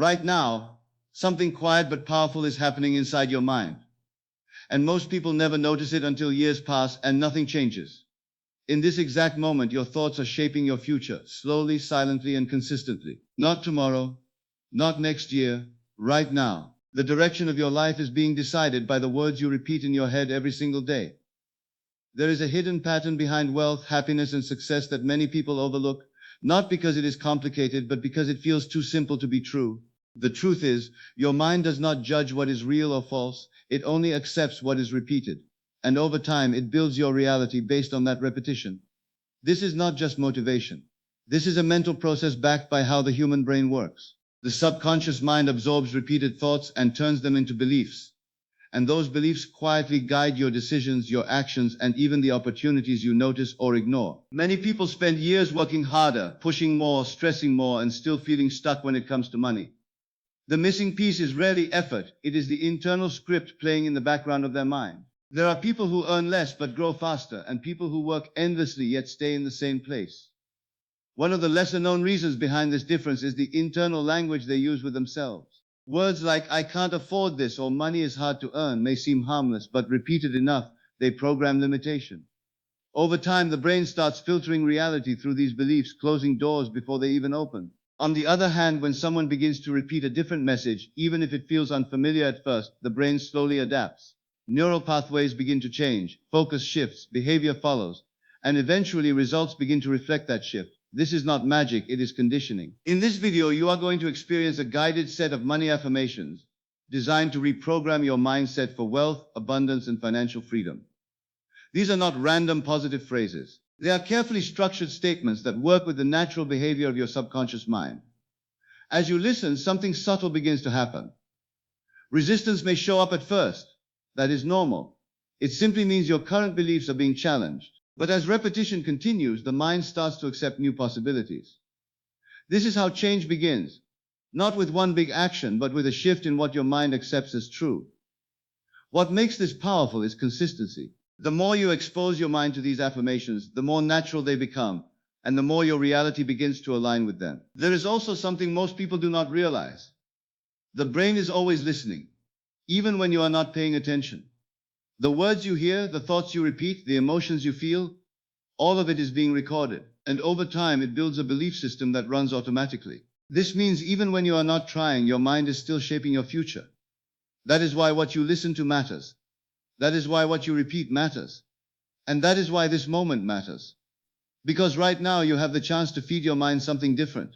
Right now, something quiet but powerful is happening inside your mind. And most people never notice it until years pass and nothing changes. In this exact moment, your thoughts are shaping your future, slowly, silently, and consistently. Not tomorrow, not next year, right now. The direction of your life is being decided by the words you repeat in your head every single day. There is a hidden pattern behind wealth, happiness, and success that many people overlook, not because it is complicated, but because it feels too simple to be true. The truth is, your mind does not judge what is real or false, it only accepts what is repeated. And over time, it builds your reality based on that repetition. This is not just motivation. This is a mental process backed by how the human brain works. The subconscious mind absorbs repeated thoughts and turns them into beliefs. And those beliefs quietly guide your decisions, your actions, and even the opportunities you notice or ignore. Many people spend years working harder, pushing more, stressing more, and still feeling stuck when it comes to money. The missing piece is rarely effort, it is the internal script playing in the background of their mind. There are people who earn less but grow faster, and people who work endlessly yet stay in the same place. One of the lesser-known reasons behind this difference is the internal language they use with themselves. Words like, "I can't afford this," or "money is hard to earn," may seem harmless, but repeated enough, they program limitation. Over time, the brain starts filtering reality through these beliefs, closing doors before they even open. On the other hand, when someone begins to repeat a different message, even if it feels unfamiliar at first, the brain slowly adapts. Neural pathways begin to change, focus shifts, behavior follows, and eventually results begin to reflect that shift. This is not magic, it is conditioning. In this video, you are going to experience a guided set of money affirmations designed to reprogram your mindset for wealth, abundance, and financial freedom. These are not random positive phrases. They are carefully structured statements that work with the natural behavior of your subconscious mind. As you listen, something subtle begins to happen. Resistance may show up at first. That is normal. It simply means your current beliefs are being challenged. But as repetition continues, the mind starts to accept new possibilities. This is how change begins. Not with one big action, but with a shift in what your mind accepts as true. What makes this powerful is consistency. The more you expose your mind to these affirmations, the more natural they become, and the more your reality begins to align with them. There is also something most people do not realize. The brain is always listening, even when you are not paying attention. The words you hear, the thoughts you repeat, the emotions you feel, all of it is being recorded. And over time, it builds a belief system that runs automatically. This means even when you are not trying, your mind is still shaping your future. That is why what you listen to matters. That is why what you repeat matters. And that is why this moment matters. Because right now you have the chance to feed your mind something different,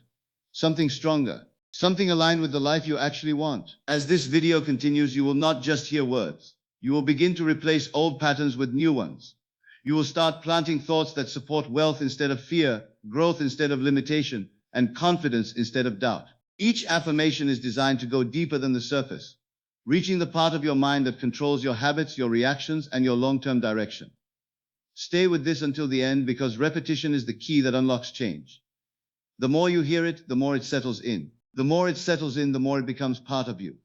something stronger, something aligned with the life you actually want. As this video continues, you will not just hear words. You will begin to replace old patterns with new ones. You will start planting thoughts that support wealth instead of fear, growth instead of limitation, and confidence instead of doubt. Each affirmation is designed to go deeper than the surface, reaching the part of your mind that controls your habits, your reactions, and your long-term direction. Stay with this until the end, because repetition is the key that unlocks change. The more you hear it, the more it settles in. The more it settles in, the more it becomes part of you.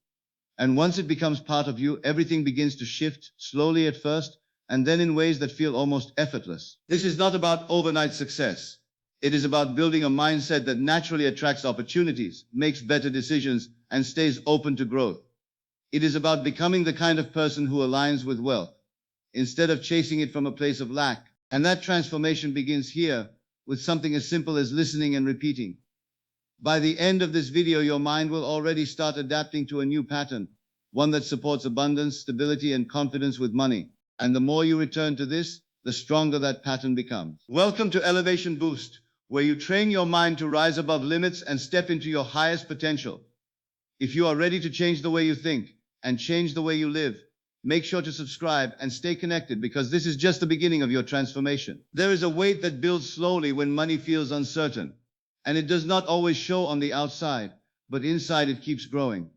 And once it becomes part of you, everything begins to shift, slowly at first, and then in ways that feel almost effortless. This is not about overnight success. It is about building a mindset that naturally attracts opportunities, makes better decisions, and stays open to growth. It is about becoming the kind of person who aligns with wealth, instead of chasing it from a place of lack. And that transformation begins here, with something as simple as listening and repeating. By the end of this video, your mind will already start adapting to a new pattern, one that supports abundance, stability, and confidence with money. And the more you return to this, the stronger that pattern becomes. Welcome to Elevation Boost, where you train your mind to rise above limits and step into your highest potential. If you are ready to change the way you think and change the way you live, make sure to subscribe and stay connected, because this is just the beginning of your transformation. There is a weight that builds slowly when money feels uncertain. And it does not always show on the outside, but inside it keeps growing.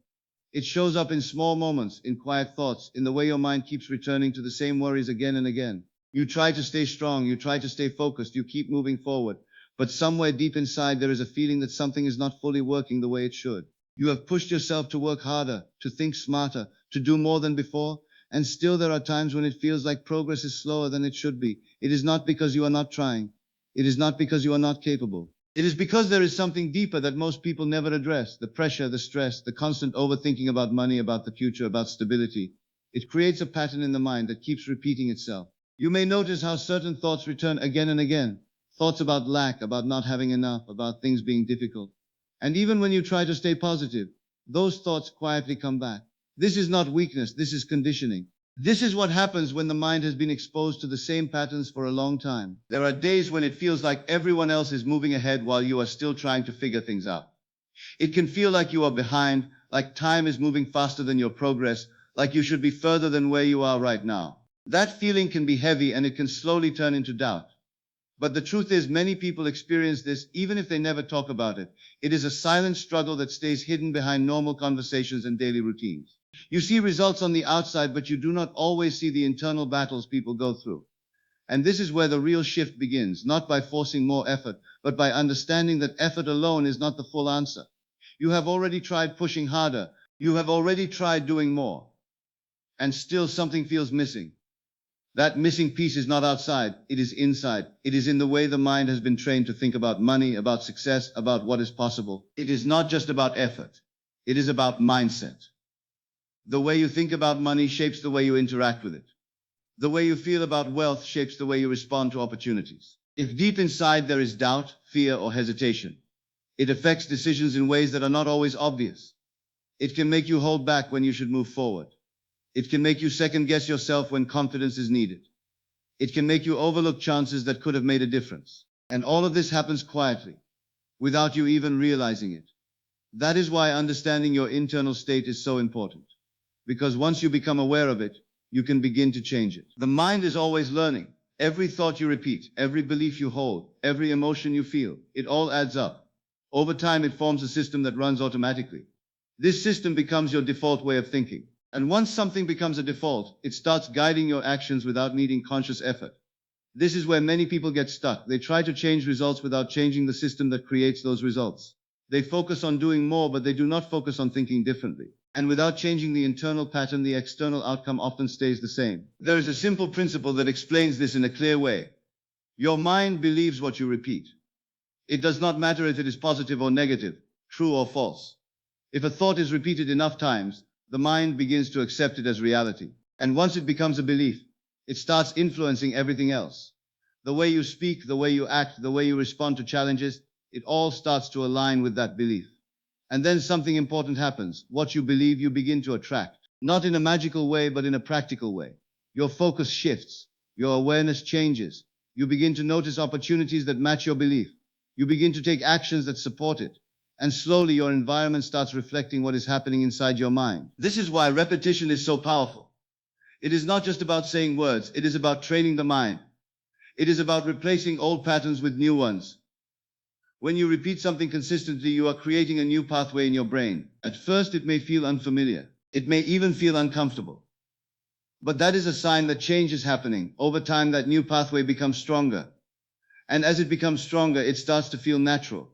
It shows up in small moments, in quiet thoughts, in the way your mind keeps returning to the same worries again and again. You try to stay strong, you try to stay focused, you keep moving forward, but somewhere deep inside there is a feeling that something is not fully working the way it should. You have pushed yourself to work harder, to think smarter, to do more than before, and still there are times when it feels like progress is slower than it should be. It is not because you are not trying. It is not because you are not capable. It is because there is something deeper that most people never address: the pressure, the stress, the constant overthinking about money, about the future, about stability. It creates a pattern in the mind that keeps repeating itself. You may notice how certain thoughts return again and again. Thoughts about lack, about not having enough, about things being difficult. And even when you try to stay positive, those thoughts quietly come back. This is not weakness, this is conditioning. This is what happens when the mind has been exposed to the same patterns for a long time. There are days when it feels like everyone else is moving ahead while you are still trying to figure things out. It can feel like you are behind, like time is moving faster than your progress, like you should be further than where you are right now. That feeling can be heavy and it can slowly turn into doubt. But the truth is, many people experience this even if they never talk about it. It is a silent struggle that stays hidden behind normal conversations and daily routines. You see results on the outside, but you do not always see the internal battles people go through. And this is where the real shift begins, not by forcing more effort, but by understanding that effort alone is not the full answer. You have already tried pushing harder. You have already tried doing more. And still something feels missing. That missing piece is not outside, it is inside. It is in the way the mind has been trained to think about money, about success, about what is possible. It is not just about effort. It is about mindset. The way you think about money shapes the way you interact with it. The way you feel about wealth shapes the way you respond to opportunities. If deep inside there is doubt, fear, or hesitation, it affects decisions in ways that are not always obvious. It can make you hold back when you should move forward. It can make you second guess yourself when confidence is needed. It can make you overlook chances that could have made a difference. And all of this happens quietly, without you even realizing it. That is why understanding your internal state is so important. Because once you become aware of it, you can begin to change it. The mind is always learning. Every thought you repeat, every belief you hold, every emotion you feel, it all adds up. Over time, it forms a system that runs automatically. This system becomes your default way of thinking. And once something becomes a default, it starts guiding your actions without needing conscious effort. This is where many people get stuck. They try to change results without changing the system that creates those results. They focus on doing more, but they do not focus on thinking differently. And without changing the internal pattern, the external outcome often stays the same. There is a simple principle that explains this in a clear way. Your mind believes what you repeat. It does not matter if it is positive or negative, true or false. If a thought is repeated enough times, the mind begins to accept it as reality. And once it becomes a belief, it starts influencing everything else. The way you speak, the way you act, the way you respond to challenges, it all starts to align with that belief. And then something important happens. What you believe, you begin to attract. Not in a magical way, but in a practical way. Your focus shifts. Your awareness changes. You begin to notice opportunities that match your belief. You begin to take actions that support it. And slowly your environment starts reflecting what is happening inside your mind. This is why repetition is so powerful. It is not just about saying words, it is about training the mind. It is about replacing old patterns with new ones. When you repeat something consistently, you are creating a new pathway in your brain. At first, it may feel unfamiliar. It may even feel uncomfortable. But that is a sign that change is happening. Over time, that new pathway becomes stronger. And as it becomes stronger, it starts to feel natural.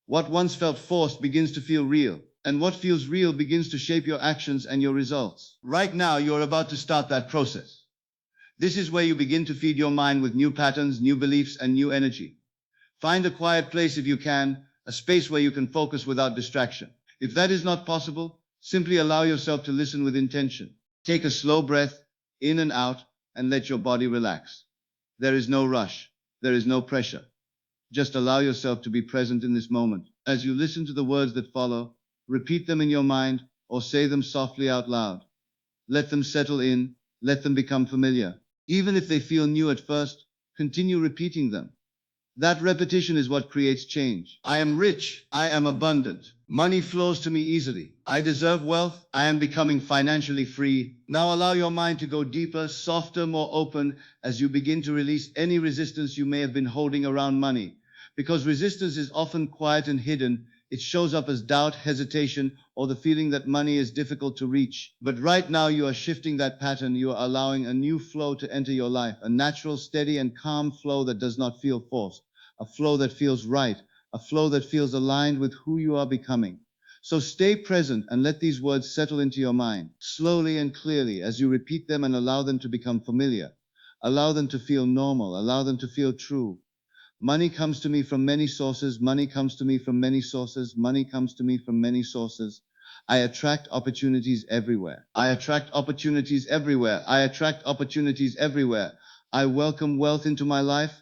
What once felt forced begins to feel real, and what feels real begins to shape your actions and your results. Right now, you're about to start that process. This is where you begin to feed your mind with new patterns, new beliefs, and new energy. Find a quiet place if you can, a space where you can focus without distraction. If that is not possible, simply allow yourself to listen with intention. Take a slow breath, in and out, and let your body relax. There is no rush. There is no pressure. Just allow yourself to be present in this moment. As you listen to the words that follow, repeat them in your mind or say them softly out loud. Let them settle in, let them become familiar. Even if they feel new at first, continue repeating them. That repetition is what creates change. I am rich. I am abundant. Money flows to me easily. I deserve wealth. I am becoming financially free. Now allow your mind to go deeper, softer, more open as you begin to release any resistance you may have been holding around money. Because resistance is often quiet and hidden, it shows up as doubt, hesitation, or the feeling that money is difficult to reach. But right now you are shifting that pattern. You are allowing a new flow to enter your life, a natural, steady, and calm flow that does not feel forced. A flow that feels right, a flow that feels aligned with who you are becoming. So stay present and let these words settle into your mind, slowly and clearly as you repeat them and allow them to become familiar. Allow them to feel normal, allow them to feel true. Money comes to me from many sources. Money comes to me from many sources. Money comes to me from many sources. I attract opportunities everywhere. I attract opportunities everywhere. I attract opportunities everywhere. I welcome wealth into my life.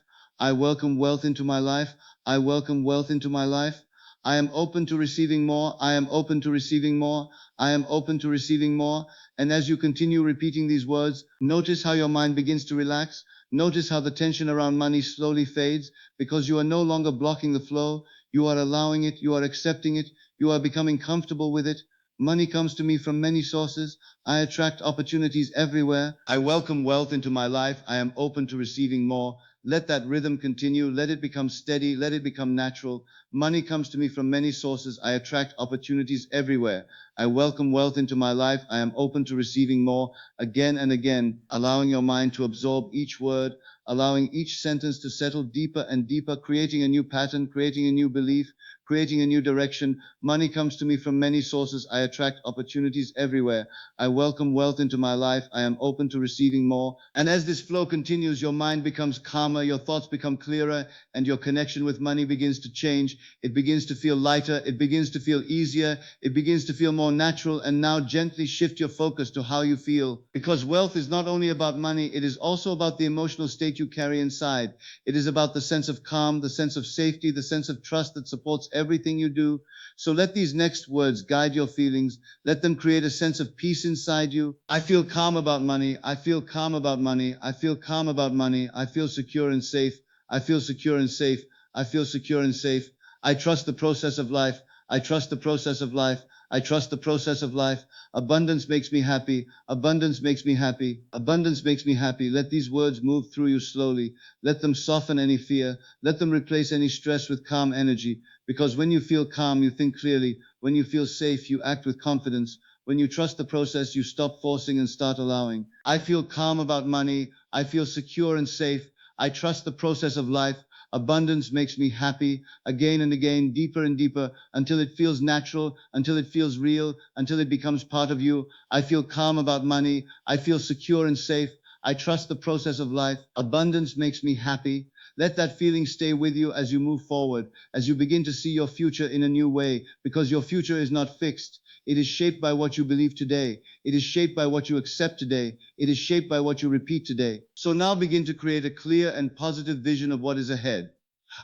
I welcome wealth into my life. I welcome wealth into my life. I am open to receiving more. I am open to receiving more. I am open to receiving more. And as you continue repeating these words, notice how your mind begins to relax. Notice how the tension around money slowly fades because you are no longer blocking the flow. You are allowing it. You are accepting it. You are becoming comfortable with it. Money comes to me from many sources. I attract opportunities everywhere. I welcome wealth into my life. I am open to receiving more. Let that rhythm continue. Let it become steady. Let it become natural. Money comes to me from many sources. I attract opportunities everywhere. I welcome wealth into my life. I am open to receiving more again and again, allowing your mind to absorb each word, allowing each sentence to settle deeper and deeper, creating a new pattern, creating a new belief, creating a new direction. Money comes to me from many sources. I attract opportunities everywhere. I welcome wealth into my life. I am open to receiving more. And as this flow continues, your mind becomes calmer, your thoughts become clearer, and your connection with money begins to change. It begins to feel lighter. It begins to feel easier. It begins to feel more natural. And now gently shift your focus to how you feel. Because wealth is not only about money, it is also about the emotional state you carry inside. It is about the sense of calm, the sense of safety, the sense of trust that supports everything you do. So let these next words guide your feelings. Let them create a sense of peace inside you. I feel calm about money. I feel calm about money. I feel calm about money. I feel secure and safe. I feel secure and safe. I feel secure and safe. I trust the process of life. I trust the process of life. I trust the process of life. Abundance makes me happy. Abundance makes me happy. Abundance makes me happy. Let these words move through you slowly. Let them soften any fear. Let them replace any stress with calm energy. Because when you feel calm, you think clearly. When you feel safe, you act with confidence. When you trust the process, you stop forcing and start allowing. I feel calm about money. I feel secure and safe. I trust the process of life. Abundance makes me happy again and again, deeper and deeper, until it feels natural, until it feels real, until it becomes part of you. I feel calm about money. I feel secure and safe. I trust the process of life. Abundance makes me happy. Let that feeling stay with you as you move forward, as you begin to see your future in a new way, because your future is not fixed. It is shaped by what you believe today. It is shaped by what you accept today. It is shaped by what you repeat today. So now begin to create a clear and positive vision of what is ahead.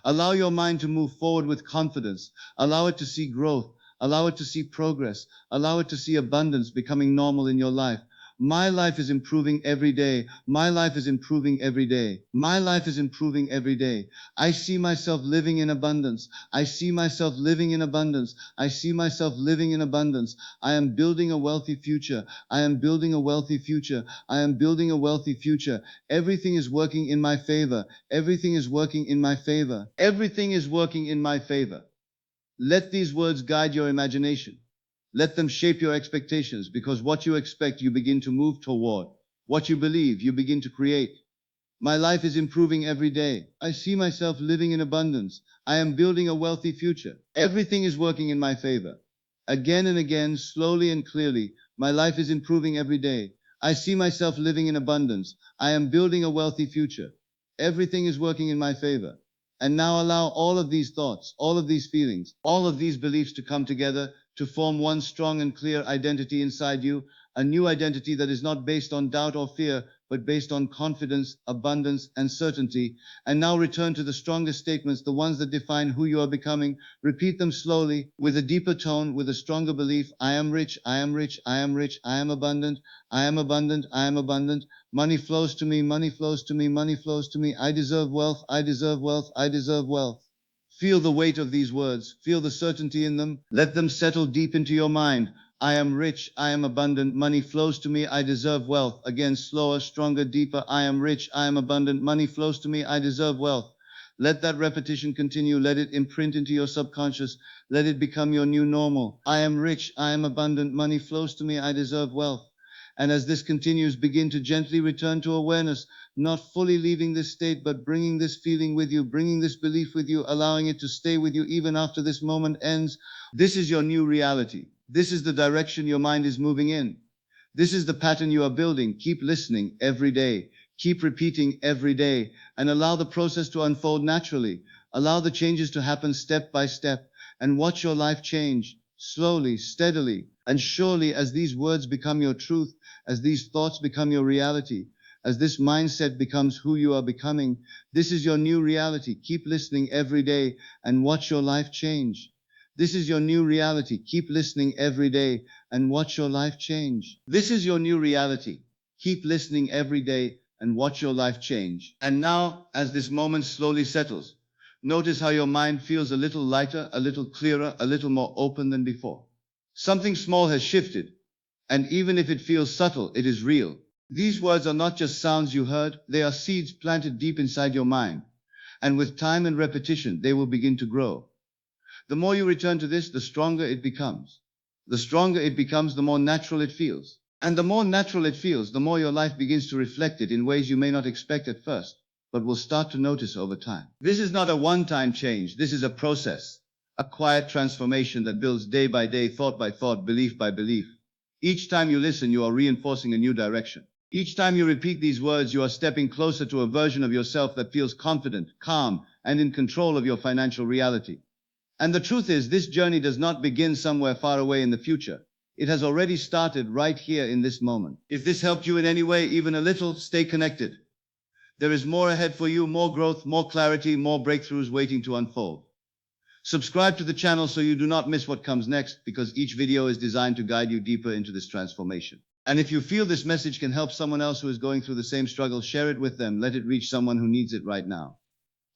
Allow your mind to move forward with confidence. Allow it to see growth. Allow it to see progress. Allow it to see abundance becoming normal in your life. My life is improving every day. My life is improving every day. My life is improving every day. I see myself living in abundance. I see myself living in abundance. I see myself living in abundance. I am building a wealthy future. I am building a wealthy future. I am building a wealthy future. Everything is working in my favor. Everything is working in my favor. Everything is working in my favor. Let these words guide your imagination. Let them shape your expectations, because what you expect, you begin to move toward. What you believe, you begin to create. My life is improving every day. I see myself living in abundance. I am building a wealthy future. Everything is working in my favor. Again and again, slowly and clearly, my life is improving every day. I see myself living in abundance. I am building a wealthy future. Everything is working in my favor. And now allow all of these thoughts, all of these feelings, all of these beliefs to come together to form one strong and clear identity inside you, a new identity that is not based on doubt or fear, but based on confidence, abundance, and certainty. And now return to the strongest statements, the ones that define who you are becoming. Repeat them slowly, with a deeper tone, with a stronger belief. I am rich, I am rich, I am rich, I am abundant, I am abundant, I am abundant. Money flows to me, money flows to me, money flows to me. I deserve wealth, I deserve wealth, I deserve wealth. Feel the weight of these words. Feel the certainty in them. Let them settle deep into your mind. I am rich. I am abundant. Money flows to me. I deserve wealth. Again, slower, stronger, deeper. I am rich. I am abundant. Money flows to me. I deserve wealth. Let that repetition continue. Let it imprint into your subconscious. Let it become your new normal. I am rich. I am abundant. Money flows to me. I deserve wealth. And as this continues, begin to gently return to awareness, not fully leaving this state, but bringing this feeling with you, bringing this belief with you, allowing it to stay with you even after this moment ends. This is your new reality. This is the direction your mind is moving in. This is the pattern you are building. Keep listening every day. Keep repeating every day and allow the process to unfold naturally. Allow the changes to happen step by step and watch your life change slowly, steadily, and surely as these words become your truth, as these thoughts become your reality, as this mindset becomes who you are becoming. This is your new reality. Keep listening every day and watch your life change. This is your new reality. Keep listening every day and watch your life change. This is your new reality. Keep listening every day and watch your life change. And now, as this moment slowly settles, notice how your mind feels a little lighter, a little clearer, a little more open than before. Something small has shifted, and even if it feels subtle, it is real. These words are not just sounds you heard, they are seeds planted deep inside your mind. And with time and repetition, they will begin to grow. The more you return to this, the stronger it becomes. The stronger it becomes, the more natural it feels. And the more natural it feels, the more your life begins to reflect it in ways you may not expect at first, but will start to notice over time. This is not a one-time change. This is a process, a quiet transformation that builds day by day, thought by thought, belief by belief. Each time you listen, you are reinforcing a new direction. Each time you repeat these words, you are stepping closer to a version of yourself that feels confident, calm, and in control of your financial reality. And the truth is, this journey does not begin somewhere far away in the future. It has already started right here in this moment. If this helped you in any way, even a little, stay connected. There is more ahead for you, more growth, more clarity, more breakthroughs waiting to unfold. Subscribe to the channel so you do not miss what comes next, because each video is designed to guide you deeper into this transformation. And if you feel this message can help someone else who is going through the same struggle, share it with them. Let it reach someone who needs it right now.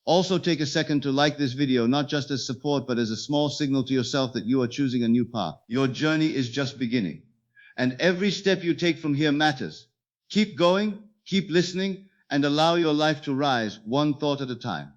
Also take a second to like this video, not just as support, but as a small signal to yourself that you are choosing a new path. Your journey is just beginning, and every step you take from here matters. Keep going, keep listening, and allow your life to rise one thought at a time.